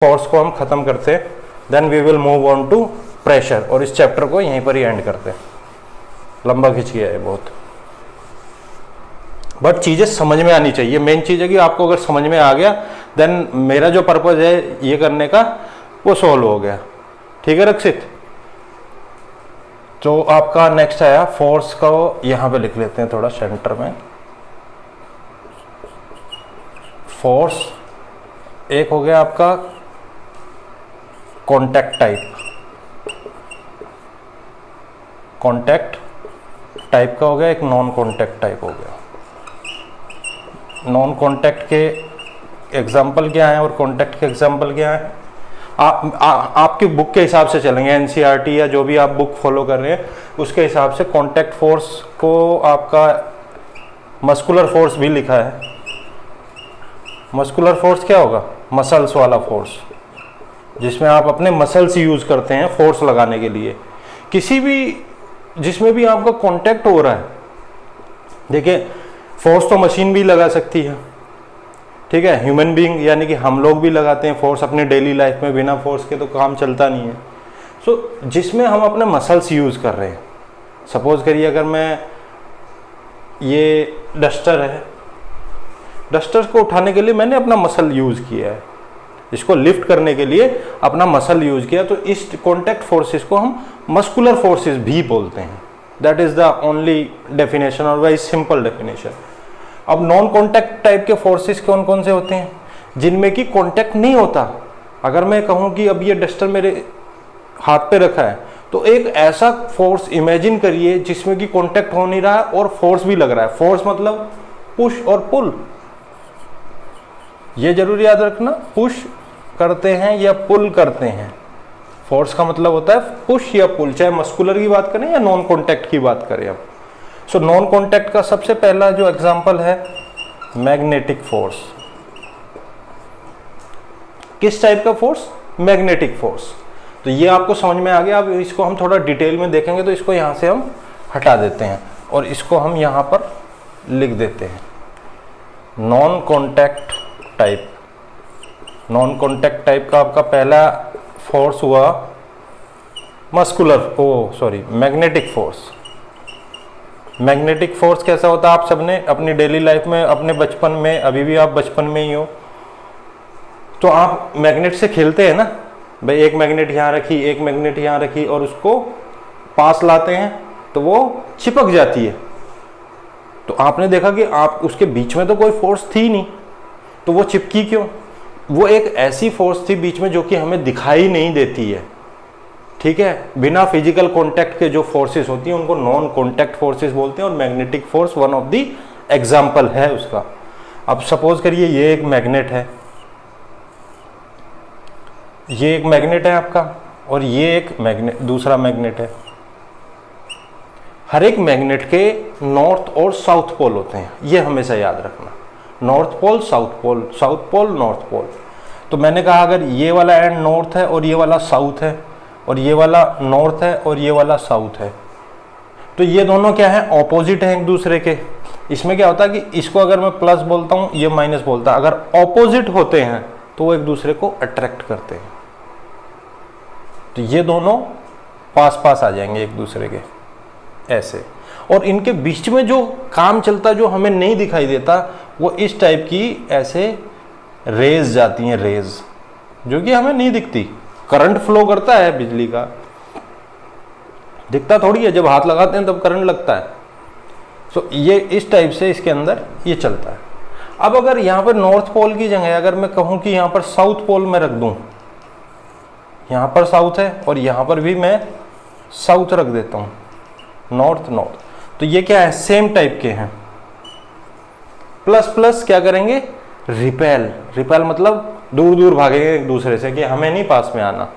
Force को हम खत्म करते हैं, then we will move on to pressure, और इस चैप्टर को यहीं पर ही एंड करते हैं। लंबा खिंच गया है बहुत, बट चीजें समझ में आनी चाहिए। मेन चीज है कि आपको अगर समझ में आ गया देन मेरा जो पर्पज है ये करने का वो सॉल्व हो गया। ठीक है रक्षित, तो आपका नेक्स्ट आया फोर्स को, यहां पे लिख लेते हैं थोड़ा सेंटर में। फोर्स एक हो गया आपका कॉन्टैक्ट टाइप, कॉन्टैक्ट टाइप का हो गया, एक नॉन कॉन्टैक्ट टाइप हो गया। नॉन कॉन्टैक्ट के एग्जाम्पल क्या है और कॉन्टैक्ट के एग्जाम्पल क्या है, आपकी बुक के हिसाब से चलेंगे, एनसीईआरटी या जो भी आप बुक फॉलो कर रहे हैं उसके हिसाब से। कॉन्टैक्ट फोर्स को आपका मस्कुलर फोर्स भी लिखा है। मस्कुलर फोर्स क्या होगा? मसल्स वाला फोर्स, जिसमें आप अपने मसल्स यूज करते हैं फोर्स लगाने के लिए। किसी भी जिसमें भी आपका कांटेक्ट हो रहा है, देखिए फोर्स तो मशीन भी लगा सकती है, ठीक है, ह्यूमन बीइंग यानी कि हम लोग भी लगाते हैं फोर्स अपने डेली लाइफ में, बिना फोर्स के तो काम चलता नहीं है। सो जिसमें हम अपने मसल्स यूज कर रहे हैं, सपोज करिए अगर मैं, ये डस्टर है, डस्टर को उठाने के लिए मैंने अपना मसल यूज किया है, इसको लिफ्ट करने के लिए अपना मसल यूज किया, तो इस कॉन्टैक्ट फोर्सेस को हम मस्कुलर फोर्सेस भी बोलते हैं। That is the only definition और वेरी सिंपल डेफिनेशन। अब नॉन कॉन्टैक्ट टाइप के फोर्सेस कौन कौन से होते हैं? जिनमें कि कॉन्टैक्ट नहीं होता। अगर मैं कहूँ कि अब ये डस्टर मेरे हाथ पे रखा है, तो एक ऐसा फोर्स इमेजिन करिए जिसमें कि कॉन्टैक्ट हो नहीं रहा है और फोर्स भी लग रहा है। फोर्स मतलब पुश और पुल, ये जरूर याद रखना, पुश करते हैं या पुल करते हैं। फोर्स का मतलब होता है पुश या पुल, चाहे मस्कुलर की बात करें या नॉन कॉन्टैक्ट की बात करें। अब सो नॉन कॉन्टैक्ट का सबसे पहला जो एग्जांपल है मैग्नेटिक फोर्स। किस टाइप का फोर्स? Magnetic force. तो ये आपको समझ में आ गया। अब इसको हम थोड़ा डिटेल में देखेंगे, तो इसको यहां से हम हटा देते हैं और इसको हम यहां पर लिख देते हैं non contact type. Non contact type का आपका पहला फोर्स हुआ मैग्नेटिक फोर्स। मैग्नेटिक फोर्स कैसा होता है? आप सबने अपनी डेली लाइफ में, अपने बचपन में, अभी भी आप बचपन में ही हो, तो आप मैग्नेट से खेलते हैं ना भाई, एक मैग्नेट यहाँ रखी, एक मैग्नेट यहाँ रखी और उसको पास लाते हैं तो वो चिपक जाती है। तो आपने देखा कि आप उसके बीच में तो कोई फोर्स थी नहीं, तो वो चिपकी क्यों? वो एक ऐसी फोर्स थी बीच में जो कि हमें दिखाई नहीं देती है, ठीक है। बिना फिजिकल कांटेक्ट के जो फोर्सेस होती हैं उनको नॉन कांटेक्ट फोर्सेस बोलते हैं, और magnetic force one of the example है उसका। अब सपोज करिए ये एक मैग्नेट है, ये एक मैग्नेट है आपका, और ये एक मैग्नेट, दूसरा मैग्नेट है। हर एक मैग्नेट के नॉर्थ और साउथ पोल होते हैं, ये हमेशा याद रखना। North pole, south pole, south pole, north pole. तो मैंने कहा अगर ये वाला एंड नॉर्थ है और ये वाला साउथ है, और ये वाला नॉर्थ है और ये वाला साउथ है, तो ये दोनों क्या है? ऑपोजिट हैं एक दूसरे के। इसमें क्या होता है कि इसको अगर मैं प्लस बोलता हूँ, ये माइनस बोलता है। अगर ऑपोजिट होते हैं तो वो एक दूसरे को अट्रैक्ट करते हैं, तो ये दोनों पास पास आ जाएंगे एक दूसरे के ऐसे। और इनके बीच में जो काम चलता, जो हमें नहीं दिखाई देता, वो इस टाइप की ऐसे रेज जाती हैं, रेज जो कि हमें नहीं दिखती। करंट फ्लो करता है बिजली का, दिखता थोड़ी है, जब हाथ लगाते हैं तब करंट लगता है। सो ये इस टाइप से इसके अंदर ये चलता है। अब अगर यहाँ पर नॉर्थ पोल की जगह अगर मैं कहूँ कि यहाँ पर साउथ पोल में रख दूँ, यहाँ पर साउथ है और यहाँ पर भी मैं साउथ रख देता हूँ, नॉर्थ नॉर्थ, तो ये क्या है? सेम टाइप के हैं। प्लस प्लस क्या करेंगे? रिपेल। रिपेल मतलब दूर दूर भागेंगे एक दूसरे से कि हमें नहीं पास में आना,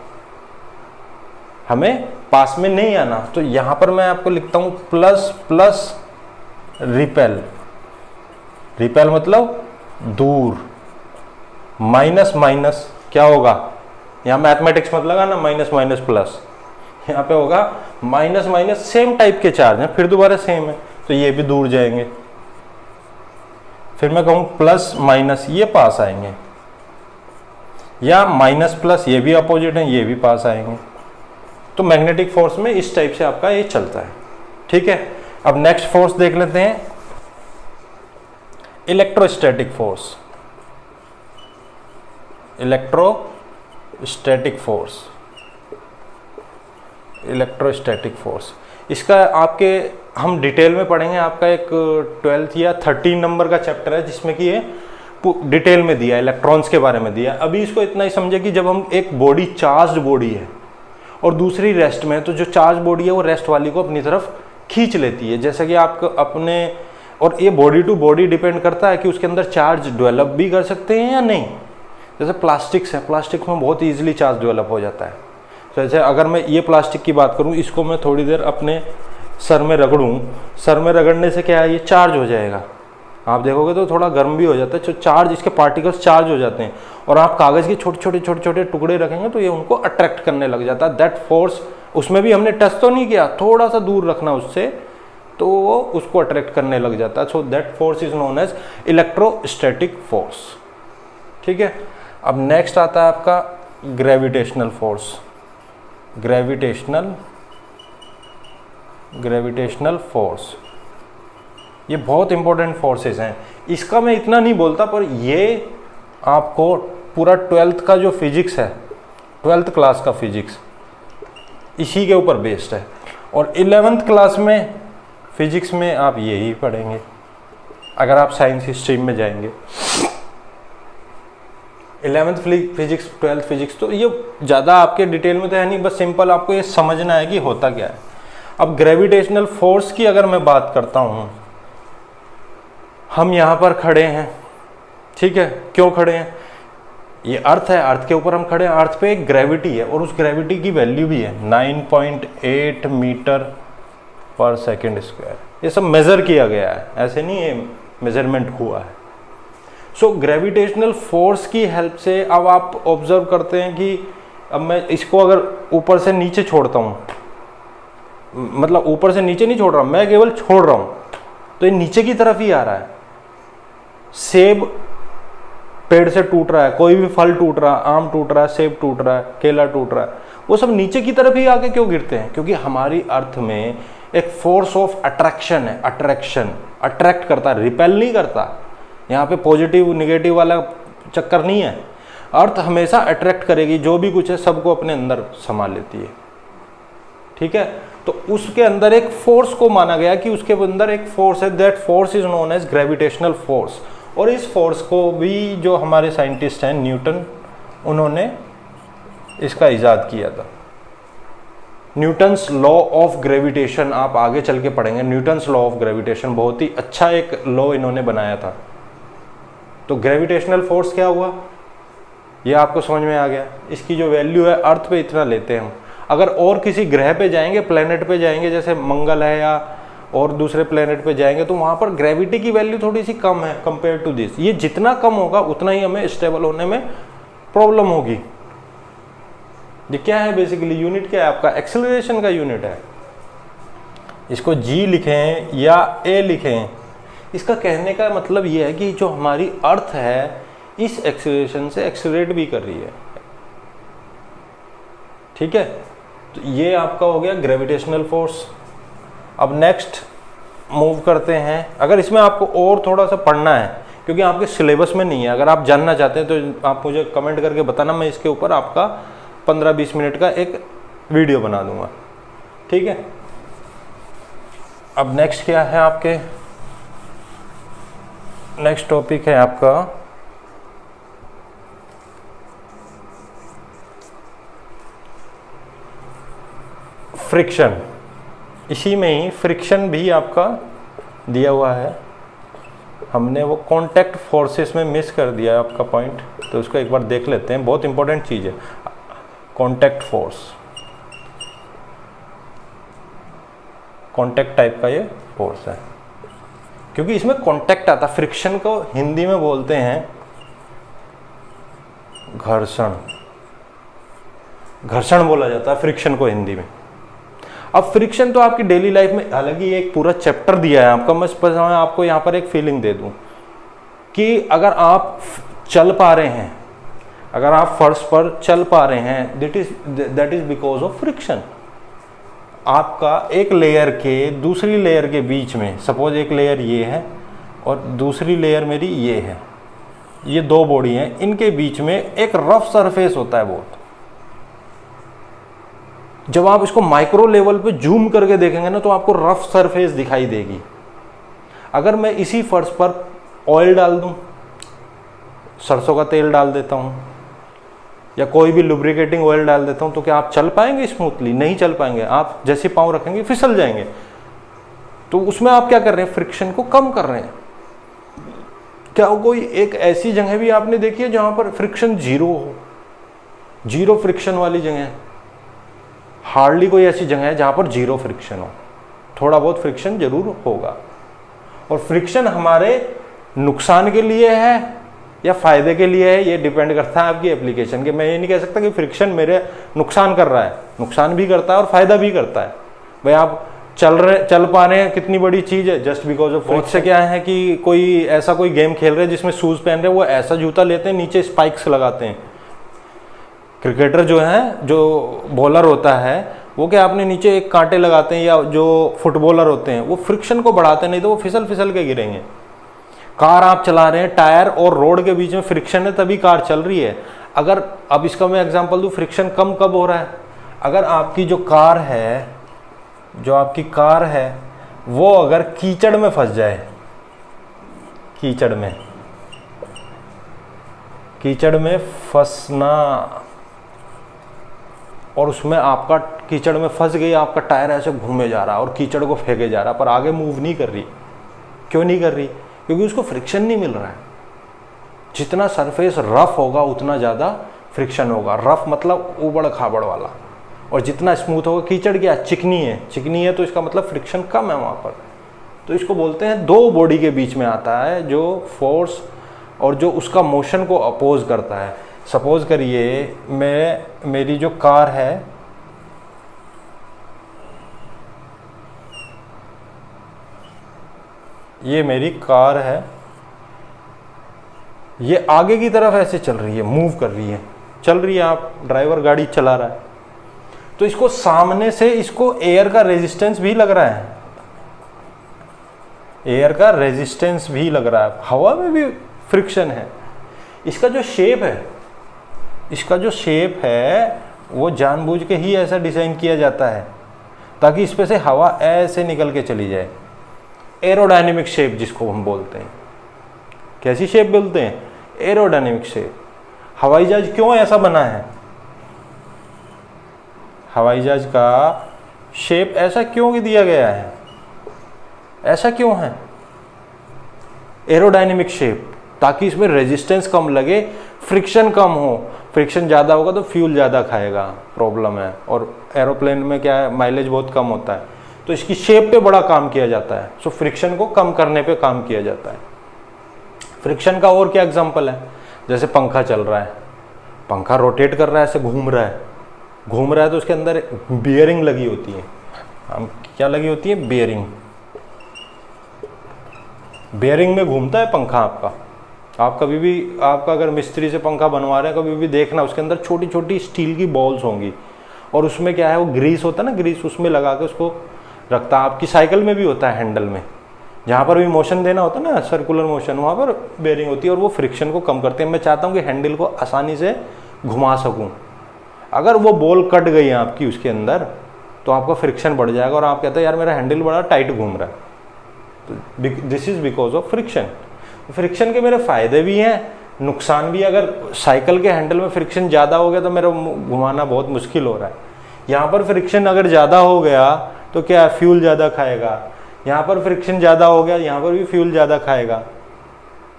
हमें पास में नहीं आना। तो यहां पर मैं आपको लिखता हूं प्लस प्लस रिपेल। रिपेल मतलब दूर। माइनस माइनस क्या होगा? यहां मैथमेटिक्स मत लगाना, माइनस माइनस प्लस, यहाँ पे होगा माइनस माइनस, सेम टाइप के चार्ज हैं, फिर दोबारा सेम है तो ये भी दूर जाएंगे। फिर मैं कहूँ प्लस माइनस, ये पास आएंगे। या माइनस प्लस ये भी अपोजिट हैं, ये भी पास आएंगे। तो मैग्नेटिक फोर्स में इस टाइप से आपका ये चलता है। ठीक है, अब नेक्स्ट फोर्स देख लेते हैं, electrostatic force. Electrostatic force, electrostatic force, इसका आपके हम डिटेल में पढ़ेंगे। आपका एक 12th या 13 नंबर का चैप्टर है जिसमें कि ये डिटेल में दिया है, इलेक्ट्रॉन्स के बारे में दिया है। अभी इसको इतना ही समझे कि जब हम एक बॉडी चार्ज्ड बॉडी है और दूसरी रेस्ट में है, तो जो चार्ज बॉडी है वो रेस्ट वाली को अपनी तरफ खींच लेती है। जैसे कि आपको अपने, और ये बॉडी टू बॉडी डिपेंड करता है कि उसके अंदर चार्ज डेवलप भी कर सकते हैं या नहीं। जैसे प्लास्टिक्स है, प्लास्टिक में बहुत ईजिली चार्ज डेवलप हो जाता है। तो जैसे अगर मैं ये प्लास्टिक की बात करूँ, इसको मैं थोड़ी देर अपने सर में रगड़ूँ, सर में रगड़ने से क्या है, ये चार्ज हो जाएगा। आप देखोगे तो थोड़ा गर्म भी हो जाता है, जो चार्ज, इसके पार्टिकल्स चार्ज हो जाते हैं। और आप कागज़ के छोटे छोटे टुकड़े रखेंगे तो ये उनको अट्रैक्ट करने लग जाता है। दैट फोर्स, उसमें भी हमने टच तो नहीं किया, थोड़ा सा दूर रखना उससे, तो वो उसको अट्रैक्ट करने लग जाता है। So that force is known as electrostatic force. ठीक है, अब नेक्स्ट आता है आपका ग्रेविटेशनल फोर्स। ग्रेविटेशनल फोर्स, ये बहुत इंपॉर्टेंट फोर्सेस हैं। इसका मैं इतना नहीं बोलता, पर ये आपको पूरा 12th का जो फिजिक्स है, 12th क्लास का फिजिक्स इसी के ऊपर बेस्ड है। और 11th क्लास में फिजिक्स में आप यही पढ़ेंगे अगर आप साइंस स्ट्रीम में जाएंगे। 11th फिजिक्स, 12th फिजिक्स, तो ये ज़्यादा आपके डिटेल में तो है नहीं, बस सिंपल आपको ये समझना है कि होता क्या है। अब ग्रेविटेशनल फोर्स की अगर मैं बात करता हूँ, हम यहाँ पर खड़े हैं, ठीक है, क्यों खड़े हैं, ये अर्थ है, अर्थ के ऊपर हम खड़े हैं, अर्थ पे एक ग्रेविटी है और उस ग्रेविटी की वैल्यू भी है 9.8 मीटर पर सेकेंड स्क्वायर। ये सब मेज़र किया गया है, ऐसे नहीं ये मेजरमेंट हुआ है। सो ग्रेविटेशनल फोर्स की हेल्प से अब आप ऑब्जर्व करते हैं कि अब मैं इसको अगर ऊपर से नीचे छोड़ता हूँ, मतलब ऊपर से नीचे नहीं छोड़ रहा, मैं केवल छोड़ रहा हूँ, तो ये नीचे की तरफ ही आ रहा है। सेब पेड़ से टूट रहा है, कोई भी फल टूट रहा है, आम टूट रहा है, सेब टूट रहा है, केला टूट रहा है, वो सब नीचे की तरफ ही आके क्यों गिरते हैं? क्योंकि हमारी अर्थ में एक फोर्स ऑफ अट्रैक्शन है। अट्रैक्शन, अट्रैक्ट करता है, रिपेल नहीं करता। यहाँ पे पॉजिटिव निगेटिव वाला चक्कर नहीं है। अर्थ हमेशा अट्रैक्ट करेगी, जो भी कुछ है सबको अपने अंदर समा लेती है। ठीक है, तो उसके अंदर एक फोर्स को माना गया कि उसके अंदर एक फोर्स है, that force is known as gravitational force. और इस फोर्स को भी जो हमारे साइंटिस्ट हैं न्यूटन, उन्होंने इसका इजाद किया था। न्यूटन्स लॉ ऑफ ग्रेविटेशन आप आगे चल के पढ़ेंगे। न्यूटन्स लॉ ऑफ ग्रेविटेशन बहुत ही अच्छा एक लॉ इन्होंने बनाया था। तो ग्रेविटेशनल फोर्स क्या हुआ, ये आपको समझ में आ गया। इसकी जो वैल्यू है अर्थ पे इतना लेते हैं हम। अगर और किसी ग्रह पे जाएंगे, प्लेनेट पे जाएंगे, जैसे मंगल है या और दूसरे प्लेनेट पे जाएंगे, तो वहाँ पर ग्रेविटी की वैल्यू थोड़ी सी कम है कंपेयर टू दिस। ये जितना कम होगा उतना ही हमें स्टेबल होने में प्रॉब्लम होगी। ये क्या है बेसिकली, यूनिट क्या है आपका, एक्सेलरेशन का यूनिट है। इसको जी लिखें या ए लिखें, इसका कहने का मतलब ये है कि जो हमारी अर्थ है इस एक्सेलरेशन से एक्सेलरेट भी कर रही है। ठीक है, तो ये आपका हो गया ग्रेविटेशनल फोर्स। अब नेक्स्ट मूव करते हैं। अगर इसमें आपको और थोड़ा सा पढ़ना है, क्योंकि आपके सिलेबस में नहीं है, अगर आप जानना चाहते हैं तो आप मुझे कमेंट करके बताना, मैं इसके ऊपर आपका 15-20 मिनट का एक वीडियो बना दूंगा। ठीक है, अब नेक्स्ट क्या है आपके, नेक्स्ट टॉपिक है आपका फ्रिक्शन। इसी में ही फ्रिक्शन भी आपका दिया हुआ है। हमने वो कांटेक्ट फोर्सेस में मिस कर दिया है आपका पॉइंट, तो उसको एक बार देख लेते हैं। बहुत इंपॉर्टेंट चीज़ है कांटेक्ट फोर्स, कांटेक्ट टाइप का ये फोर्स है, क्योंकि इसमें कांटेक्ट आता। फ्रिक्शन को हिंदी में बोलते हैं घर्षण, घर्षण बोला जाता है फ्रिक्शन को हिंदी में। अब फ्रिक्शन तो आपकी डेली लाइफ में, हालांकि ये एक पूरा चैप्टर दिया है आपका, मैं आपको यहाँ पर एक फीलिंग दे दूँ कि अगर आप चल पा रहे हैं, अगर आप फर्श पर चल पा रहे हैं, that is because of friction. आपका एक लेयर के दूसरी लेयर के बीच में, सपोज एक लेयर ये है और दूसरी लेयर मेरी ये है, ये दो बॉडी हैं, इनके बीच में एक रफ सरफेस होता है बहुत। जब आप इसको माइक्रो लेवल पे जूम करके देखेंगे ना तो आपको रफ सरफेस दिखाई देगी। अगर मैं इसी फर्श पर ऑयल डाल दूं, सरसों का तेल डाल देता हूं या कोई भी लुब्रिकेटिंग ऑयल डाल देता हूं, तो क्या आप चल पाएंगे स्मूथली? नहीं चल पाएंगे। आप जैसे पांव रखेंगे फिसल जाएंगे। तो उसमें आप क्या कर रहे हैं? फ्रिक्शन को कम कर रहे हैं। क्या कोई एक ऐसी जगह भी आपने देखी है जहां पर फ्रिक्शन जीरो हो? जीरो फ्रिक्शन वाली जगह, हार्डली कोई ऐसी जगह है जहां पर जीरो फ्रिक्शन हो। थोड़ा बहुत फ्रिक्शन जरूर होगा। और फ्रिक्शन हमारे नुकसान के लिए है या फायदे के लिए है, ये डिपेंड करता है आपकी एप्लीकेशन के। मैं ये नहीं कह सकता कि फ्रिक्शन मेरे नुकसान कर रहा है। नुकसान भी करता है और फायदा भी करता है। भाई आप चल पा रहे हैं, कितनी बड़ी चीज है, जस्ट बिकॉज ऑफ फ्रिक्शन। से क्या है कि कोई ऐसा कोई गेम खेल रहे हैं जिसमें शूज पहन रहे हैं, वो ऐसा जूता लेते हैं नीचे स्पाइक्स लगाते हैं। क्रिकेटर जो है, जो बॉलर होता है, वो क्या अपने नीचे एक कांटे लगाते हैं, या जो फुटबॉलर होते हैं वो फ्रिक्शन को बढ़ाते हैं, नहीं तो वो फिसल फिसल के गिरेंगे। कार आप चला रहे हैं, टायर और रोड के बीच में फ्रिक्शन है तभी कार चल रही है। अगर अब इसका मैं एग्जांपल दूं, फ्रिक्शन कम कब हो रहा है? अगर आपकी जो कार है वो अगर कीचड़ में फंस जाए, कीचड़ में फंसना, और उसमें आपका कीचड़ में फंस गई, आपका टायर ऐसे घूमे जा रहा है और कीचड़ को फेंके जा रहा है, पर आगे मूव नहीं कर रही। क्यों नहीं कर रही? क्योंकि उसको फ्रिक्शन नहीं मिल रहा है। जितना सरफेस रफ होगा उतना ज़्यादा फ्रिक्शन होगा। रफ मतलब उबड़ खाबड़ वाला, और जितना स्मूथ होगा, कीचड़ क्या चिकनी है तो इसका मतलब फ्रिक्शन कम है वहाँ पर। तो इसको बोलते हैं दो बॉडी के बीच में आता है जो फोर्स और जो उसका मोशन को अपोज करता है। सपोज करिए मेरी जो कार है, ये मेरी कार है, ये आगे की तरफ ऐसे चल रही है, मूव कर रही है, चल रही है, आप ड्राइवर गाड़ी चला रहा है, तो इसको सामने से इसको एयर का रेजिस्टेंस भी लग रहा है। एयर का रेजिस्टेंस भी लग रहा है, हवा में भी फ्रिक्शन है। इसका जो शेप है वो जानबूझ के ही ऐसा डिजाइन किया जाता है ताकि इस पे से हवा ऐसे निकल के चली जाए। एरोडायनेमिक शेप जिसको हम बोलते हैं। कैसी शेप बोलते हैं? Aerodynamic shape. हवाई जहाज क्यों ऐसा बना है? हवाई जहाज का शेप ऐसा क्यों दिया गया है? ऐसा क्यों है? एरोडायनेमिक शेप, ताकि इसमें रेजिस्टेंस कम लगे, फ्रिक्शन कम हो। फ्रिक्शन ज़्यादा होगा तो फ्यूल ज़्यादा खाएगा, प्रॉब्लम है। और एरोप्लेन में क्या है, माइलेज बहुत कम होता है, तो इसकी शेप पे बड़ा काम किया जाता है। सो फ्रिक्शन को कम करने पे काम किया जाता है। फ्रिक्शन का और क्या एग्जांपल है? जैसे पंखा चल रहा है, पंखा रोटेट कर रहा है, ऐसे घूम रहा है तो उसके अंदर बियरिंग लगी होती है। हम क्या लगी होती है? बियरिंग में घूमता है पंखा आपका। आप कभी भी, आपका अगर मिस्त्री से पंखा बनवा रहे हैं, कभी भी देखना उसके अंदर छोटी छोटी स्टील की बॉल्स होंगी, और उसमें क्या है, वो ग्रीस होता है ना, ग्रीस उसमें लगा के उसको रखता है। आपकी साइकिल में भी होता है, हैंडल में जहाँ पर भी मोशन देना होता है ना, सर्कुलर मोशन, वहाँ पर बेयरिंग होती है और वो फ्रिक्शन को कम करते हैं। मैं चाहता हूँ कि हैंडल को आसानी से घुमा सकूँ। अगर वो बॉल कट गई है आपकी उसके अंदर, तो आपका फ्रिक्शन बढ़ जाएगा और आप कहते हैं यार मेरा हैंडल बड़ा टाइट घूम रहा है। तो this is because of friction. Friction के मेरे फायदे भी हैं, नुकसान भी। अगर साइकिल के हैंडल में फ्रिक्शन ज़्यादा हो गया तो मेरा घुमाना बहुत मुश्किल हो रहा है। यहाँ पर फ्रिक्शन अगर ज़्यादा हो गया तो क्या, फ्यूल ज़्यादा खाएगा। यहाँ पर फ्रिक्शन ज़्यादा हो गया, यहाँ पर भी फ्यूल ज़्यादा खाएगा।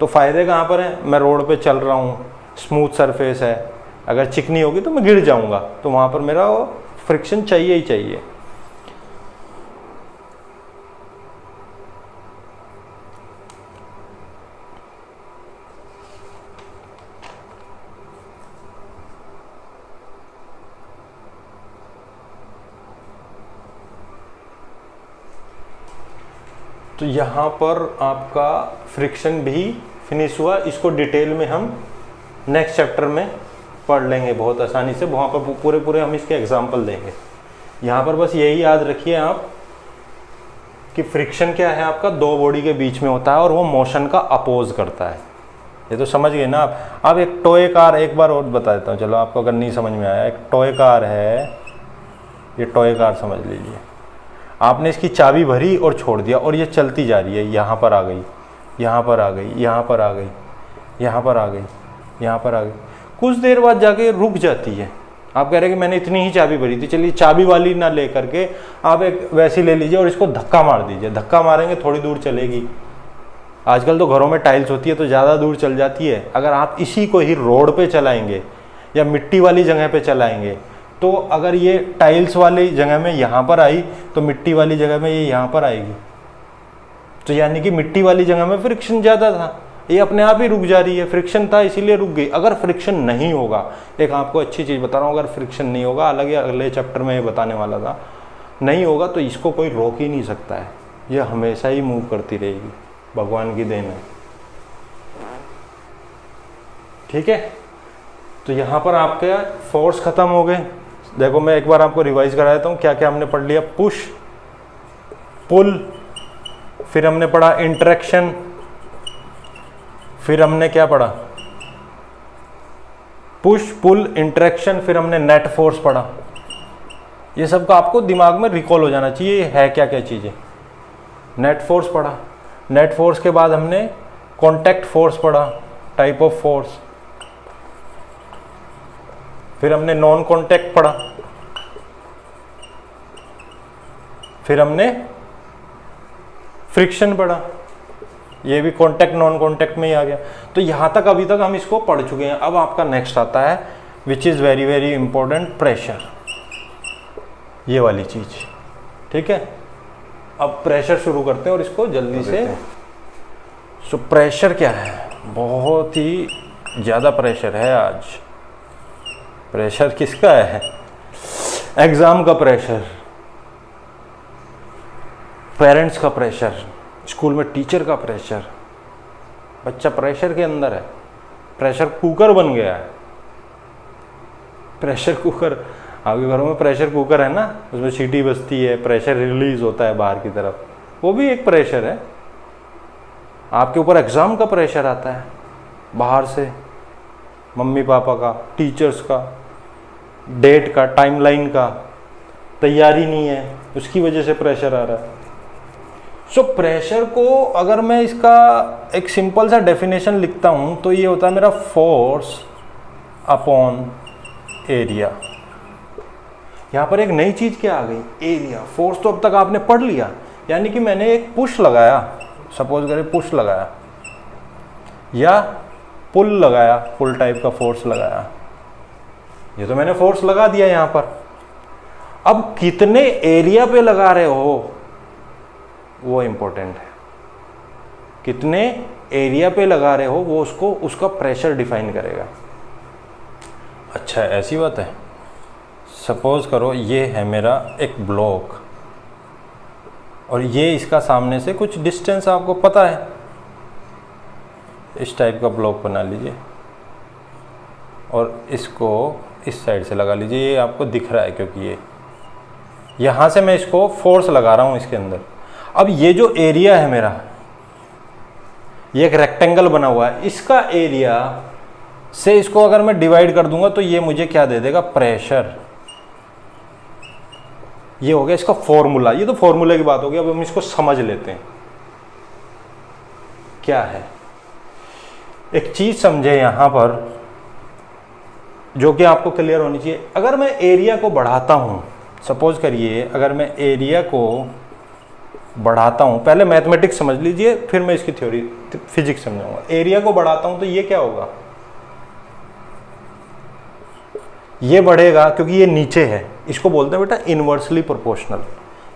तो फ़ायदे कहाँ पर हैं? मैं रोड पे चल रहा हूँ, स्मूथ सरफेस है, अगर चिकनी होगी तो मैं गिर जाऊँगा, तो वहाँ पर मेरा फ्रिक्शन चाहिए ही चाहिए। तो यहाँ पर आपका फ्रिक्शन भी फिनिश हुआ। इसको डिटेल में हम नेक्स्ट चैप्टर में पढ़ लेंगे बहुत आसानी से, वहाँ पर पूरे पूरे हम इसके एग्जाम्पल देंगे। यहाँ पर बस यही याद रखिए आप कि फ्रिक्शन क्या है, आपका दो बॉडी के बीच में होता है और वो मोशन का अपोज करता है। ये तो समझ गए ना आप। अब एक टॉय कार, एक बार और बता देता हूँ, चलो आपको अगर नहीं समझ में आया, एक टॉय कार है, ये टॉय कार समझ लीजिए। आपने इसकी चाबी भरी और छोड़ दिया और ये चलती जा रही है, यहाँ पर आ गई, यहाँ पर आ गई, यहाँ पर आ गई, यहाँ पर आ गई, यहाँ पर आ गई, कुछ देर बाद जाके रुक जाती है। आप कह रहे हैं कि मैंने इतनी ही चाबी भरी थी, चलिए चाबी वाली ना ले करके आप एक वैसी ले लीजिए और इसको धक्का मार दीजिए। धक्का मारेंगे थोड़ी दूर चलेगी। आजकल तो घरों में टाइल्स होती है तो ज़्यादा दूर चल जाती है। अगर आप इसी को ही रोड पे चलाएंगे या मिट्टी वाली जगह पे चलाएंगे, तो अगर ये टाइल्स वाली जगह में यहाँ पर आई तो मिट्टी वाली जगह में ये यहाँ पर आएगी। तो यानी कि मिट्टी वाली जगह में फ्रिक्शन ज़्यादा था, ये अपने आप ही रुक जा रही है। फ्रिक्शन था इसीलिए रुक गई। अगर फ्रिक्शन नहीं होगा, एक आपको अच्छी चीज़ बता रहा हूँ, अगर फ्रिक्शन नहीं होगा, अलग अगले चैप्टर में ये बताने वाला था, नहीं होगा तो इसको कोई रोक ही नहीं सकता है, ये हमेशा ही मूव करती रहेगी, भगवान की देन है। ठीक है, तो यहाँ पर आपके फोर्स खत्म हो गए। देखो मैं एक बार आपको रिवाइज करा देता हूँ क्या क्या हमने पढ़ लिया। पुश, पुल, फिर हमने पढ़ा इंटरेक्शन, फिर हमने क्या पढ़ा, पुश पुल इंटरेक्शन, फिर हमने नेट फोर्स पढ़ा। ये सब का आपको दिमाग में रिकॉल हो जाना चाहिए है क्या क्या चीज़ें। नेट फोर्स पढ़ा, नेट फोर्स के बाद हमने कॉन्टैक्ट फोर्स पढ़ा, टाइप ऑफ फोर्स, फिर हमने नॉन कॉन्टैक्ट पढ़ा, फिर हमने फ्रिक्शन पढ़ा, ये भी कॉन्टैक्ट नॉन कॉन्टैक्ट में ही आ गया। तो यहां तक अभी तक हम इसको पढ़ चुके हैं। अब आपका नेक्स्ट आता है which is very very important, pressure, ये वाली चीज। ठीक है, अब प्रेशर शुरू करते हैं और इसको जल्दी से। सो प्रेशर क्या है, बहुत ही ज़्यादा प्रेशर है आज। प्रेशर किसका है, एग्जाम का प्रेशर, पेरेंट्स का प्रेशर, स्कूल में टीचर का प्रेशर। बच्चा प्रेशर के अंदर है, प्रेशर कुकर बन गया है। प्रेशर कुकर, आपके घरों में प्रेशर कुकर है ना, उसमें सीटी बजती है, प्रेशर रिलीज होता है बाहर की तरफ, वो भी एक प्रेशर है। आपके ऊपर एग्जाम का प्रेशर आता है बाहर से, मम्मी पापा का, टीचर्स का, डेट का, टाइमलाइन का, तैयारी नहीं है उसकी वजह से प्रेशर आ रहा है। सो प्रेशर को अगर मैं इसका एक सिंपल सा डेफिनेशन लिखता हूं तो ये होता है मेरा फोर्स अपॉन एरिया। यहां पर एक नई चीज क्या आ गई, एरिया। फोर्स तो अब तक आपने पढ़ लिया, यानी कि मैंने एक पुश लगाया, सपोज करें पुश लगाया या पुल लगाया, पुल टाइप का फोर्स लगाया, ये तो मैंने फोर्स लगा दिया यहां पर। अब कितने एरिया पे लगा रहे हो वो इंपॉर्टेंट है। कितने एरिया पे लगा रहे हो वो उसका प्रेशर डिफाइन करेगा। अच्छा ऐसी बात है, सपोज करो ये है मेरा एक ब्लॉक और ये इसका सामने से कुछ डिस्टेंस आपको पता है, इस टाइप का ब्लॉक बना लीजिए और इसको इस साइड से लगा लीजिए। ये आपको दिख रहा है क्योंकि ये यहाँ से मैं इसको फोर्स लगा रहा हूँ इसके अंदर। अब ये जो एरिया है मेरा, ये एक रेक्टेंगल बना हुआ है, इसका एरिया से इसको अगर मैं डिवाइड कर दूंगा तो ये मुझे क्या दे देगा, प्रेशर। ये हो गया इसका फॉर्मूला। ये तो फॉर्मूले की बात होगी, अब हम इसको समझ लेते हैं क्या है। एक चीज समझे यहां पर जो कि आपको क्लियर होनी चाहिए। अगर मैं एरिया को बढ़ाता हूं, सपोज करिए अगर मैं एरिया को बढ़ाता हूं, पहले मैथमेटिक्स समझ लीजिए फिर मैं इसकी थ्योरी फिजिक्स समझाऊंगा। एरिया को बढ़ाता हूं तो ये क्या होगा, ये बढ़ेगा क्योंकि ये नीचे है, इसको बोलते हैं बेटा इनवर्सली प्रोपोर्शनल।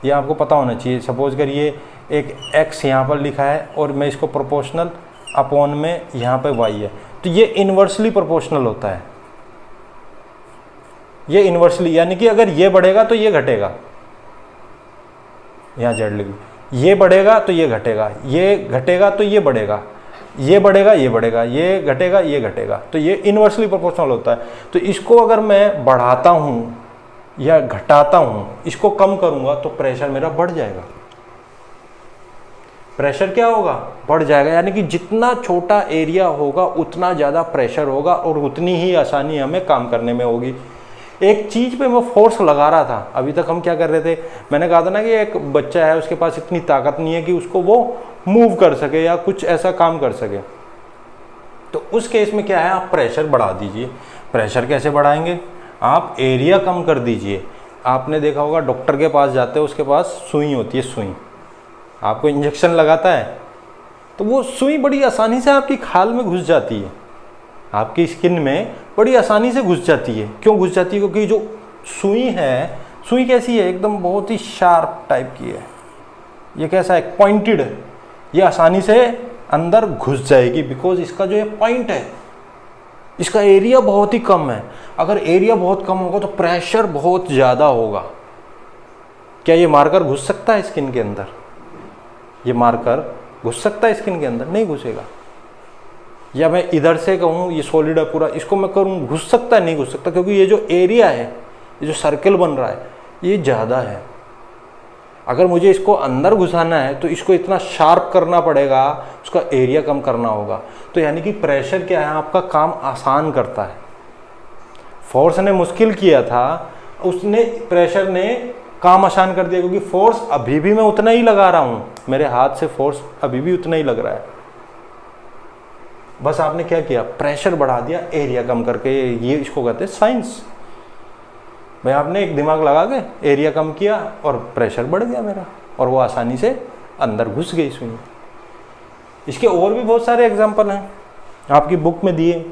ये आपको पता होना चाहिए। सपोज करिए एक x यहाँ पर लिखा है और मैं इसको प्रोपोर्शनल अपॉन में यहाँ पे y है, तो ये इनवर्सली प्रोपोर्शनल होता है। ये इनवर्सली यानी कि अगर ये बढ़ेगा तो ये घटेगा, यहाँ z लिख, ये बढ़ेगा तो ये घटेगा, ये घटेगा तो ये बढ़ेगा। ये बढ़ेगा, ये बढ़ेगा, ये घटेगा, ये घटेगा, तो ये इन्वर्सली प्रोपोर्शनल होता है। तो इसको अगर मैं बढ़ाता हूँ या घटाता हूँ, इसको कम करूँगा तो प्रेशर मेरा बढ़ जाएगा। प्रेशर क्या होगा? बढ़ जाएगा, यानी कि जितना छोटा एरिया होगा उतना ज़्यादा प्रेशर होगा और उतनी ही आसानी हमें काम करने में होगी। एक चीज़ पे मैं फोर्स लगा रहा था, अभी तक हम क्या कर रहे थे, मैंने कहा था ना कि एक बच्चा है, उसके पास इतनी ताकत नहीं है कि उसको वो मूव कर सके या कुछ ऐसा काम कर सके। तो उस केस में क्या है, आप प्रेशर बढ़ा दीजिए। प्रेशर कैसे बढ़ाएंगे? आप एरिया कम कर दीजिए। आपने देखा होगा डॉक्टर के पास जाते हैं, उसके पास सुई होती है, सुई आपको इंजेक्शन लगाता है तो वो सुई बड़ी आसानी से आपकी खाल में घुस जाती है, आपकी स्किन में बड़ी आसानी से घुस जाती है। क्यों घुस जाती है? क्योंकि जो सुई है, सुई कैसी है, एकदम बहुत ही शार्प टाइप की है। ये कैसा है? पॉइंटेड है। ये आसानी से अंदर घुस जाएगी बिकॉज इसका जो ये पॉइंट है, इसका एरिया बहुत ही कम है। अगर एरिया बहुत कम होगा तो प्रेशर बहुत ज़्यादा होगा। क्या ये मार्कर घुस सकता है स्किन के अंदर? ये मार्कर घुस सकता है स्किन के अंदर? नहीं घुसेगा। या मैं इधर से कहूँ ये सॉलिड है पूरा, इसको मैं करूँ, घुस सकता है? नहीं घुस सकता, क्योंकि ये जो एरिया है, ये जो सर्कल बन रहा है, ये ज़्यादा है। अगर मुझे इसको अंदर घुसाना है तो इसको इतना शार्प करना पड़ेगा, उसका एरिया कम करना होगा। तो यानी कि प्रेशर क्या है, आपका काम आसान करता है। फोर्स ने मुश्किल किया था, उसने, प्रेशर ने काम आसान कर दिया, क्योंकि फोर्स अभी भी मैं उतना ही लगा रहा हूँ, मेरे हाथ से फोर्स अभी भी उतना ही लग रहा है। बस आपने क्या किया, प्रेशर बढ़ा दिया एरिया कम करके। ये इसको कहते हैं साइंस। भाई आपने एक दिमाग लगा के एरिया कम किया और प्रेशर बढ़ गया मेरा, और वो आसानी से अंदर घुस गई सुई। इसके और भी बहुत सारे एग्जाम्पल हैं, आपकी बुक में दिए।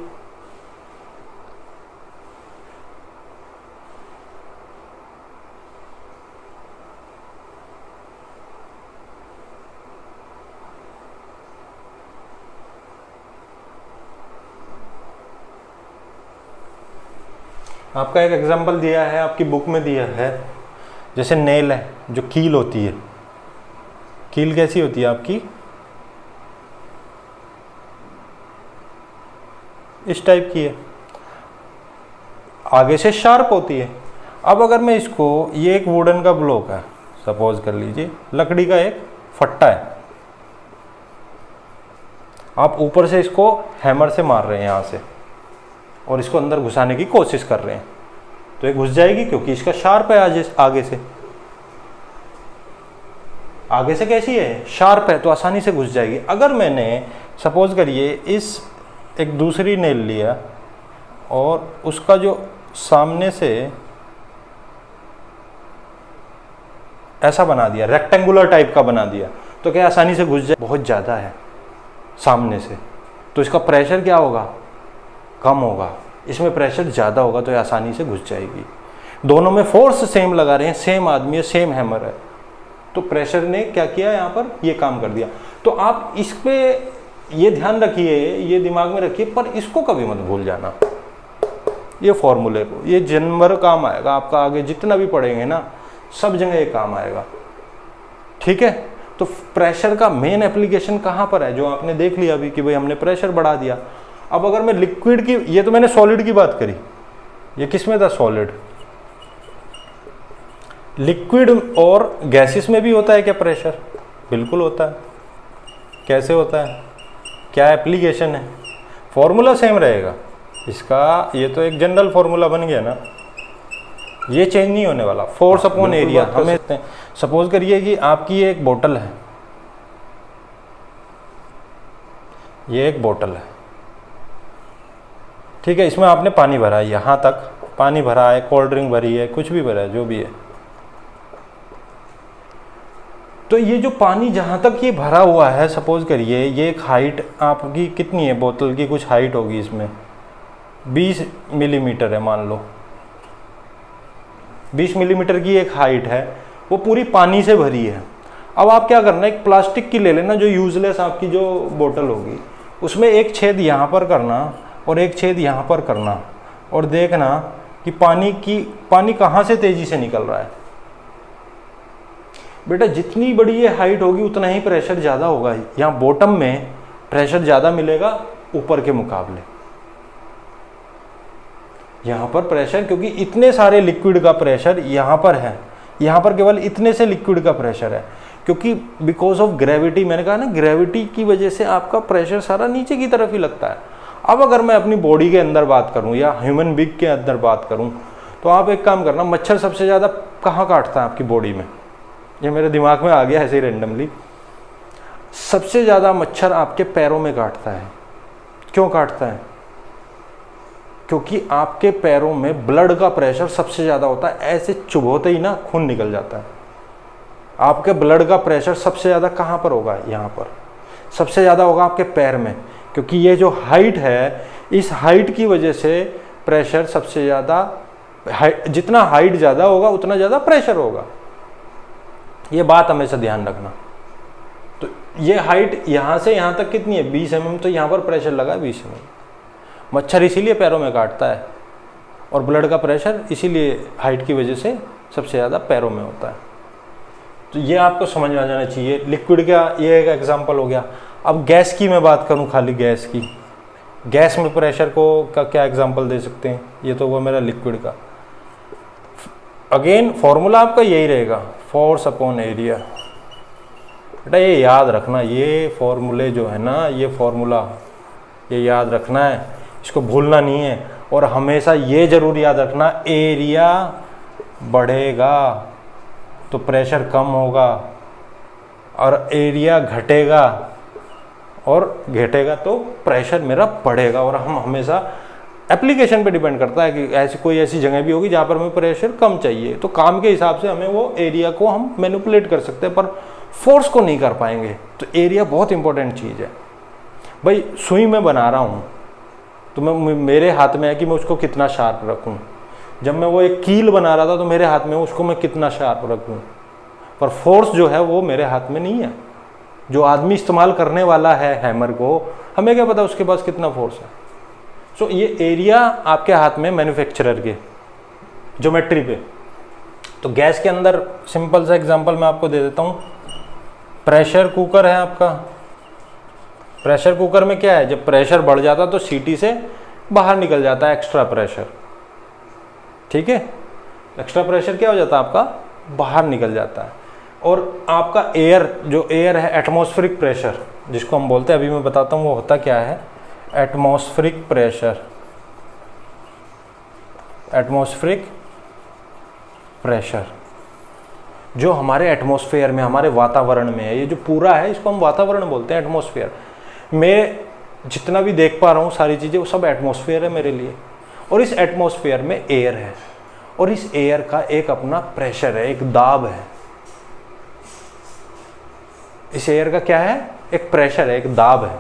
आपका एक एग्जाम्पल दिया है, आपकी बुक में दिया है, जैसे नेल है, जो कील होती है। कील कैसी होती है आपकी? इस टाइप की है, आगे से शार्प होती है। अब अगर मैं इसको, ये एक वुडन का ब्लॉक है, सपोज कर लीजिए, लकड़ी का एक फट्टा है, आप ऊपर से इसको हैमर से मार रहे हैं यहाँ से, और इसको अंदर घुसाने की कोशिश कर रहे हैं, तो ये घुस जाएगी, क्योंकि इसका शार्प है आगे से। आगे से कैसी है? शार्प है, तो आसानी से घुस जाएगी। अगर मैंने सपोज करिए इस एक दूसरी नेल लिया और उसका जो सामने से ऐसा बना दिया, रेक्टेंगुलर टाइप का बना दिया, तो क्या आसानी से घुस जाए? बहुत ज़्यादा है सामने से, तो इसका प्रेशर क्या होगा? कम होगा। इसमें प्रेशर ज़्यादा होगा, तो ये आसानी से घुस जाएगी। दोनों में फोर्स सेम लगा रहे हैं, सेम आदमी है, सेम हैमर है, तो प्रेशर ने क्या किया यहाँ पर? ये काम कर दिया। तो आप इस पे ये ध्यान रखिए, ये दिमाग में रखिए, पर इसको कभी मत भूल जाना, ये फॉर्मूले को। ये जनवर काम आएगा आपका, आगे जितना भी पढ़ेंगे ना, सब जगह ये काम आएगा। ठीक है? तो प्रेशर का मेन एप्लीकेशन कहाँ पर है, जो आपने देख लिया अभी कि भाई हमने प्रेशर बढ़ा दिया। अब अगर मैं लिक्विड की, ये तो मैंने सॉलिड की बात करी, ये किस में था? सॉलिड। लिक्विड और गैसेस में भी होता है क्या प्रेशर? बिल्कुल होता है। कैसे होता है? क्या एप्लीकेशन है? फॉर्मूला सेम रहेगा इसका, ये तो एक जनरल फॉर्मूला बन गया ना, ये चेंज नहीं होने वाला। Force upon area. हमें सपोज करिए कि आपकी ये एक बोतल है, ये एक बोतल है, ठीक है, इसमें आपने पानी भरा है, यहाँ तक पानी भरा है, कोल्ड ड्रिंक भरी है, कुछ भी भरा है, जो भी है। तो ये जो पानी जहाँ तक ये भरा हुआ है, सपोज करिए ये एक हाइट आपकी कितनी है, बोतल की कुछ हाइट होगी, इसमें 20 मिलीमीटर है मान लो, 20 मिलीमीटर की एक हाइट है, वो पूरी पानी से भरी है। अब आप क्या करना, एक प्लास्टिक की ले लेना, जो यूजलेस आपकी जो बोतल होगी, उसमें एक छेद यहाँ पर करना और एक छेद यहाँ पर करना, और देखना कि पानी कहाँ से तेजी से निकल रहा है। बेटा जितनी बड़ी ये हाइट होगी उतना ही प्रेशर ज़्यादा होगा। यहाँ बॉटम में प्रेशर ज़्यादा मिलेगा ऊपर के मुकाबले। यहाँ पर प्रेशर, क्योंकि इतने सारे लिक्विड का प्रेशर यहाँ पर है, यहाँ पर केवल इतने से लिक्विड का प्रेशर है, क्योंकि बिकॉज ऑफ ग्रेविटी, मैंने कहा ना ग्रेविटी की वजह से आपका प्रेशर सारा नीचे की तरफ ही लगता है। अब अगर मैं अपनी बॉडी के अंदर बात करूँ या ह्यूमन बीइंग के अंदर बात करूँ, तो आप एक काम करना, मच्छर सबसे ज़्यादा कहाँ काटता है आपकी बॉडी में? ये मेरे दिमाग में आ गया ऐसे ही रेंडमली। सबसे ज़्यादा मच्छर आपके पैरों में काटता है। क्यों काटता है? क्योंकि आपके पैरों में ब्लड का प्रेशर सबसे ज़्यादा होता है। ऐसे चुभोते ही ना खून निकल जाता है। आपके ब्लड का प्रेशर सबसे ज़्यादा कहाँ पर होगा? यहाँ पर सबसे ज़्यादा होगा आपके पैर में, क्योंकि ये जो हाइट है, इस हाइट की वजह से प्रेशर सबसे ज़्यादा, जितना हाइट ज़्यादा होगा उतना ज़्यादा प्रेशर होगा। ये बात हमेशा ध्यान रखना। तो ये हाइट यहाँ से यहाँ तक कितनी है? 20 mm, तो यहाँ पर प्रेशर लगा है 20 mm। मच्छर इसीलिए पैरों में काटता है, और ब्लड का प्रेशर इसीलिए हाइट की वजह से सबसे ज़्यादा पैरों में होता है। तो ये आपको समझ में आ जाना चाहिए। लिक्विड का ये एक एग्जांपल हो गया। अब गैस की मैं बात करूं, खाली गैस की, गैस में प्रेशर को का क्या एग्जांपल दे सकते हैं? ये तो हुआ मेरा लिक्विड का। अगेन फॉर्मूला आपका यही रहेगा, फोर्स अपॉन एरिया। बेटा ये याद रखना, ये फॉर्मूले जो है ना, ये फॉर्मूला ये याद रखना है, इसको भूलना नहीं है। और हमेशा ये जरूर याद रखना, एरिया बढ़ेगा तो प्रेशर कम होगा, और एरिया घटेगा और घटेगा तो प्रेशर मेरा बढ़ेगा। और हम हमेशा एप्लीकेशन पे डिपेंड करता है कि ऐसी कोई ऐसी जगह भी होगी जहाँ पर हमें प्रेशर कम चाहिए, तो काम के हिसाब से हमें वो एरिया को हम मैनिपुलेट कर सकते हैं, पर फोर्स को नहीं कर पाएंगे। तो एरिया बहुत इंपॉर्टेंट चीज़ है भाई। सुई में बना रहा हूँ तो मेरे हाथ में है कि मैं उसको कितना शार्प रखूँ। जब मैं वो एक कील बना रहा था तो मेरे हाथ में उसको मैं कितना शार्प रखूँ, पर फोर्स जो है वो मेरे हाथ में नहीं है। जो आदमी इस्तेमाल करने वाला है हैमर को, हमें क्या पता उसके पास कितना फोर्स है। सो ये एरिया आपके हाथ में मैन्युफैक्चरर के ज्योमेट्री पे। तो गैस के अंदर सिंपल सा एग्जांपल मैं आपको दे देता हूँ। प्रेशर कुकर है आपका। प्रेशर कुकर में क्या है, जब प्रेशर बढ़ जाता तो सीटी से बाहर निकल जाता है एक्स्ट्रा प्रेशर। ठीक है, एक्स्ट्रा प्रेशर क्या हो जाता है आपका, बाहर निकल जाता है। और आपका एयर, जो एयर है, एटमॉस्फेरिक प्रेशर जिसको हम बोलते हैं, अभी मैं बताता हूँ वो होता क्या है। एटमॉस्फेरिक प्रेशर, एटमॉस्फेरिक प्रेशर जो हमारे एटमॉस्फेयर में, हमारे वातावरण में है, ये जो पूरा है इसको हम वातावरण बोलते हैं। एटमॉस्फेयर में जितना भी देख पा रहा हूँ सारी चीज़ें, वो सब एटमॉस्फेयर है मेरे लिए। और इस एटमॉस्फेयर में एयर है, और इस एयर का एक अपना प्रेशर है, एक दाब है। इस एयर का क्या है, एक प्रेशर है, एक दाब है।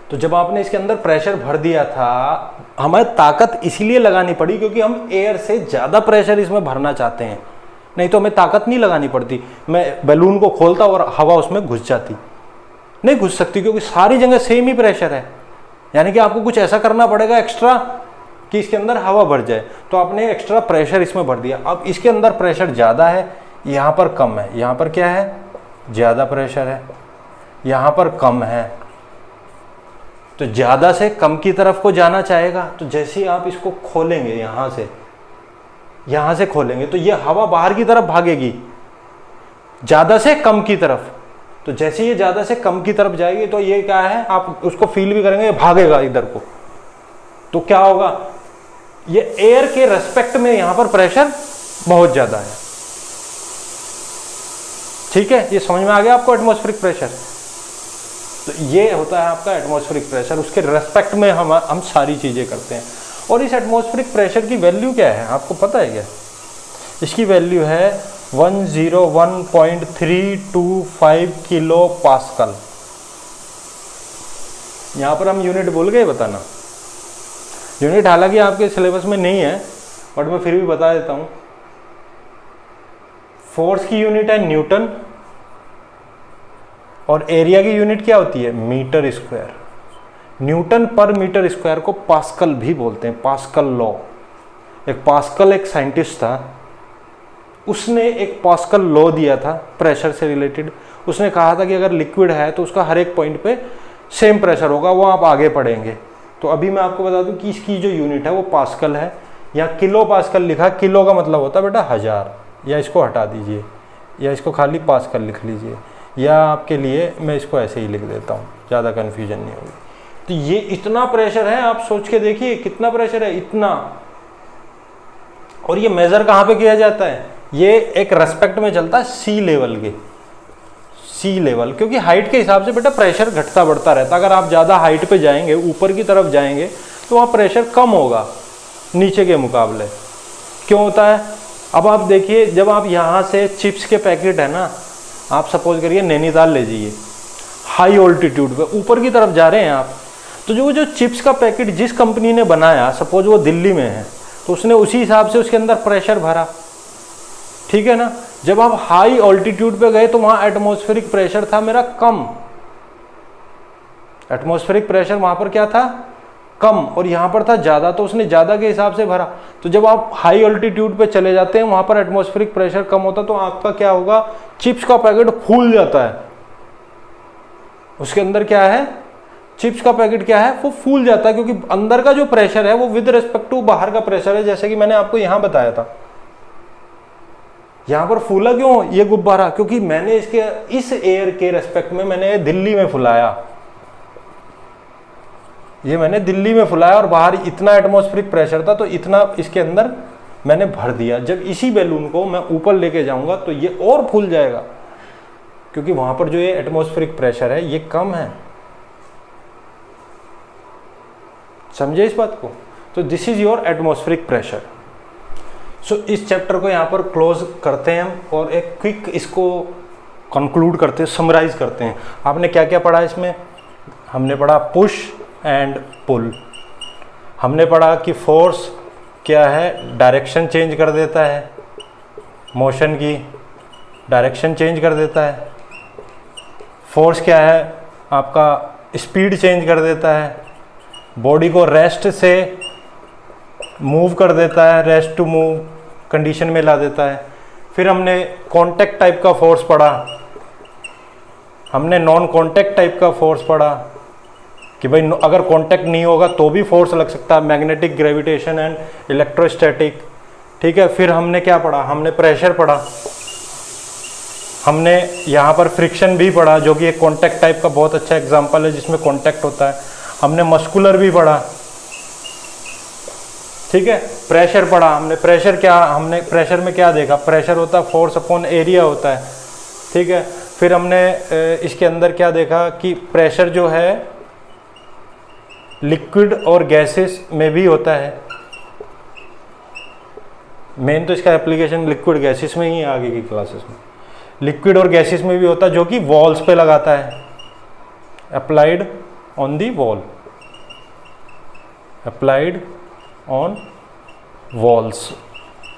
तो जब आपने इसके अंदर प्रेशर भर दिया था, हमें ताकत इसीलिए लगानी पड़ी क्योंकि हम एयर से ज़्यादा प्रेशर इसमें भरना चाहते हैं। नहीं तो हमें ताकत नहीं लगानी पड़ती। मैं बैलून को खोलता और हवा उसमें घुस जाती, नहीं घुस सकती, क्योंकि सारी जगह सेम ही प्रेशर है। यानी कि आपको कुछ ऐसा करना पड़ेगा एक्स्ट्रा कि इसके अंदर हवा भर जाए। तो आपने एक्स्ट्रा प्रेशर इसमें भर दिया। अब इसके अंदर प्रेशर ज़्यादा है, यहाँ पर कम है। यहाँ पर क्या है, ज़्यादा प्रेशर है, यहाँ पर कम है। तो ज़्यादा से कम की तरफ को जाना चाहेगा। तो जैसे ही आप इसको खोलेंगे, यहाँ से खोलेंगे, तो ये हवा बाहर की तरफ भागेगी, ज़्यादा से कम की तरफ। तो जैसे ये ज़्यादा से कम की तरफ जाएगी तो ये क्या है, आप उसको फील भी करेंगे, ये भागेगा इधर को। तो क्या होगा, ये एयर के रेस्पेक्ट में यहाँ पर प्रेशर बहुत ज़्यादा है। ठीक है, ये समझ में आ गया आपको एटमॉस्फेरिक प्रेशर। तो ये होता है आपका एटमॉस्फेरिक प्रेशर, उसके रेस्पेक्ट में हम सारी चीज़ें करते हैं। और इस एटमॉस्फेरिक प्रेशर की वैल्यू क्या है, आपको पता है क्या? इसकी वैल्यू है 101.325 किलो पास्कल। यहाँ पर हम यूनिट भूल गए बताना। यूनिट हालांकि आपके सिलेबस में नहीं है, बट मैं फिर भी बता देता हूँ। फोर्स की यूनिट है न्यूटन, और एरिया की यूनिट क्या होती है, मीटर स्क्वायर। न्यूटन पर मीटर स्क्वायर को पास्कल भी बोलते हैं, पास्कल लॉ। एक पास्कल एक साइंटिस्ट था, उसने एक पास्कल लॉ दिया था प्रेशर से रिलेटेड। उसने कहा था कि अगर लिक्विड है तो उसका हर एक पॉइंट पे सेम प्रेशर होगा, वो आप आगे पढ़ेंगे। तो अभी मैं आपको बता दूं कि इसकी जो यूनिट है वो पास्कल है। यहाँ किलो पास्कल लिखा, किलो का मतलब होता है बेटा 1000, या इसको हटा दीजिए, या इसको खाली पास्कल लिख लीजिए, या आपके लिए मैं इसको ऐसे ही लिख देता हूँ, ज़्यादा कन्फ्यूजन नहीं होगी। तो ये इतना प्रेशर है, आप सोच के देखिए कितना प्रेशर है, इतना। और ये मेज़र कहाँ पे किया जाता है, ये एक रेस्पेक्ट में चलता है सी लेवल के, सी लेवल, क्योंकि हाइट के हिसाब से बेटा प्रेशर घटता बढ़ता रहता है। अगर आप ज़्यादा हाइट पे जाएंगे, ऊपर की तरफ जाएंगे, तो वहाँ प्रेशर कम होगा नीचे के मुकाबले। क्यों होता है, अब आप देखिए, जब आप यहाँ से चिप्स के पैकेट है ना, आप सपोज करिए नैनीताल ले जाइए, हाई ऑल्टीट्यूड पे ऊपर की तरफ जा रहे हैं आप, तो जो चिप्स का पैकेट जिस कंपनी ने बनाया, सपोज वो दिल्ली में है, तो उसने उसी हिसाब से उसके अंदर प्रेशर भरा, ठीक है ना। जब आप हाई ऑल्टीट्यूड पे गए तो वहाँ एटमॉस्फेरिक प्रेशर था मेरा कम, एटमॉस्फेरिक प्रेशर वहाँ पर क्या था, कम, और यहाँ पर था ज़्यादा, तो उसने ज़्यादा के हिसाब से भरा। तो जब आप हाई ऑल्टीट्यूड पे चले जाते हैं, वहाँ पर एटमॉस्फेरिक प्रेशर कम होता, तो आपका क्या होगा, चिप्स का पैकेट फूल जाता है। उसके अंदर क्या है, चिप्स का पैकेट क्या है, वो फूल जाता है, क्योंकि अंदर का जो प्रेशर है वो विद रिस्पेक्ट टू बाहर का प्रेशर है, जैसे कि मैंने आपको यहाँ बताया था। यहाँ पर फूला क्यों ये गुब्बारा, क्योंकि मैंने इसके इस एयर के रेस्पेक्ट में मैंने दिल्ली में फुलाया, ये मैंने दिल्ली में फुलाया, और बाहर इतना एटमॉस्फेरिक प्रेशर था, तो इतना इसके अंदर मैंने भर दिया। जब इसी बैलून को मैं ऊपर लेके जाऊंगा तो ये और फूल जाएगा, क्योंकि वहां पर जो ये एटमॉस्फेरिक प्रेशर है ये कम है। समझे इस बात को। तो this is your atmospheric pressure. So इस चैप्टर को यहाँ पर क्लोज करते हैं हम, और एक क्विक इसको कंक्लूड करते हैं, समराइज करते हैं। आपने क्या क्या पढ़ा इसमें, हमने पढ़ा पुश एंड पुल, हमने पढ़ा कि फोर्स क्या है, डायरेक्शन चेंज कर देता है, मोशन की डायरेक्शन चेंज कर देता है। फोर्स क्या है, आपका स्पीड चेंज कर देता है, बॉडी को रेस्ट से मूव कर देता है, रेस्ट टू मूव कंडीशन में ला देता है। फिर हमने कांटेक्ट टाइप का फोर्स पढ़ा, हमने नॉन कांटेक्ट टाइप का फोर्स पढ़ा कि भाई अगर कांटेक्ट नहीं होगा तो भी फोर्स लग सकता है, मैग्नेटिक, ग्रेविटेशन एंड इलेक्ट्रोस्टैटिक, ठीक है। फिर हमने क्या पढ़ा, हमने प्रेशर पढ़ा, हमने यहाँ पर फ्रिक्शन भी पढ़ा, जो कि एक कांटेक्ट टाइप का बहुत अच्छा एग्जांपल है जिसमें कांटेक्ट होता है। हमने मस्कुलर भी पढ़ा, ठीक है। प्रेशर पढ़ा हमने, प्रेशर क्या, हमने प्रेशर में क्या देखा, प्रेशर होता है फोर्स अपॉन एरिया होता है, ठीक है। फिर हमने इसके अंदर क्या देखा कि प्रेशर जो है लिक्विड और गैसेस में भी होता है। मेन तो इसका एप्लीकेशन लिक्विड गैसेस में ही है आगे की क्लासेस में। लिक्विड और गैसेस में भी होता है, जो कि वॉल्स पे लगाता है, applied on the wall, applied on walls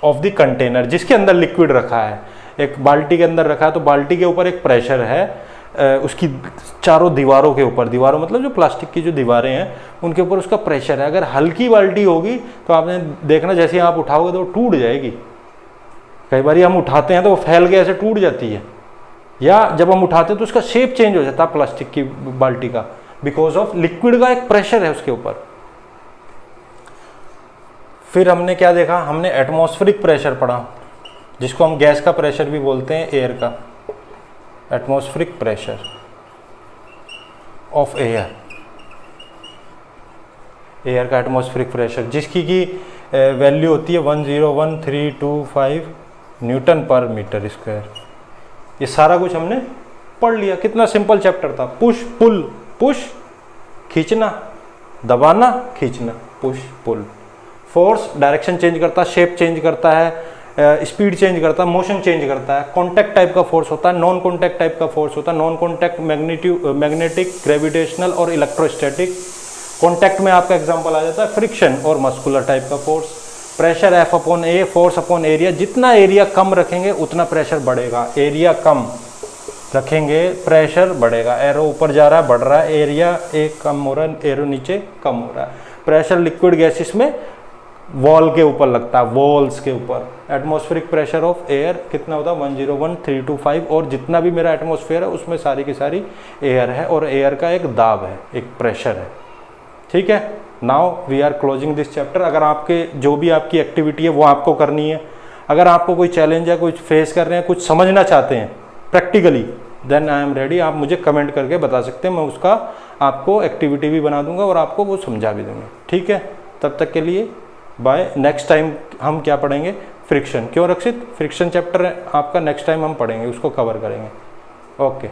of the container जिसके अंदर लिक्विड रखा है। एक बाल्टी के अंदर रखा है, तो बाल्टी के ऊपर एक प्रेशर है, उसकी चारों दीवारों के ऊपर, दीवारों मतलब जो प्लास्टिक की जो दीवारें हैं उनके ऊपर उसका प्रेशर है। अगर हल्की बाल्टी होगी तो आपने देखना, जैसे आप उठाओगे तो वो टूट जाएगी। कई बार हम उठाते हैं तो वो फैल के ऐसे टूट जाती है, या जब हम उठाते हैं तो उसका शेप चेंज हो जाता है प्लास्टिक की बाल्टी का, बिकॉज ऑफ लिक्विड का एक प्रेशर है उसके ऊपर। फिर हमने क्या देखा, हमने एटमॉस्फेरिक प्रेशर पढ़ा, जिसको हम गैस का प्रेशर भी बोलते हैं, एयर का, atmospheric pressure of air, air का एटमॉस्फेरिक प्रेशर, जिसकी की वैल्यू होती है 101325 न्यूटन पर मीटर स्क्वायर। ये सारा कुछ हमने पढ़ लिया। कितना सिंपल चैप्टर था। पुश पुल, पुश खींचना, दबाना खींचना, push pull. Force direction change करता है, शेप चेंज करता है, स्पीड चेंज करता है, मोशन चेंज करता है। कॉन्टैक्ट टाइप का फोर्स होता है, नॉन कॉन्टैक्ट टाइप का फोर्स होता है। नॉन कॉन्टैक्ट मैग्नेटिक, ग्रेविटेशनल और इलेक्ट्रोस्टैटिक। कॉन्टैक्ट में आपका एग्जांपल आ जाता है फ्रिक्शन और मस्कुलर टाइप का फोर्स। प्रेशर एफ अपॉन ए, फोर्स अपॉन एरिया। जितना एरिया कम रखेंगे उतना प्रेशर बढ़ेगा, एरिया कम रखेंगे प्रेशर बढ़ेगा। एरो ऊपर जा रहा है बढ़ रहा है, एरिया एक कम हो रहा है, एरो नीचे कम हो रहा है। प्रेशर लिक्विड गैसेस में वॉल के ऊपर लगता है, वॉल्स के ऊपर। एटमॉस्फेरिक प्रेशर ऑफ एयर कितना होता है 101,325, और जितना भी मेरा एटमॉस्फेयर है उसमें सारी की सारी एयर है, और एयर का एक दाब है, एक प्रेशर है। ठीक है, now we are closing this chapter. अगर आपके जो भी आपकी एक्टिविटी है वो आपको करनी है, अगर आपको कोई चैलेंज है, कुछ फेस कर रहे हैं, कुछ समझना चाहते हैं practically, then I am ready. आप मुझे कमेंट करके बता सकते हैं, मैं उसका आपको एक्टिविटी भी बना दूंगा और आपको वो समझा भी दूंगा। ठीक है, तब तक के लिए बाय। नेक्स्ट टाइम हम क्या पढ़ेंगे, फ्रिक्शन। क्यों रक्षित, फ्रिक्शन चैप्टर आपका नेक्स्ट टाइम हम पढ़ेंगे, उसको कवर करेंगे। ओके।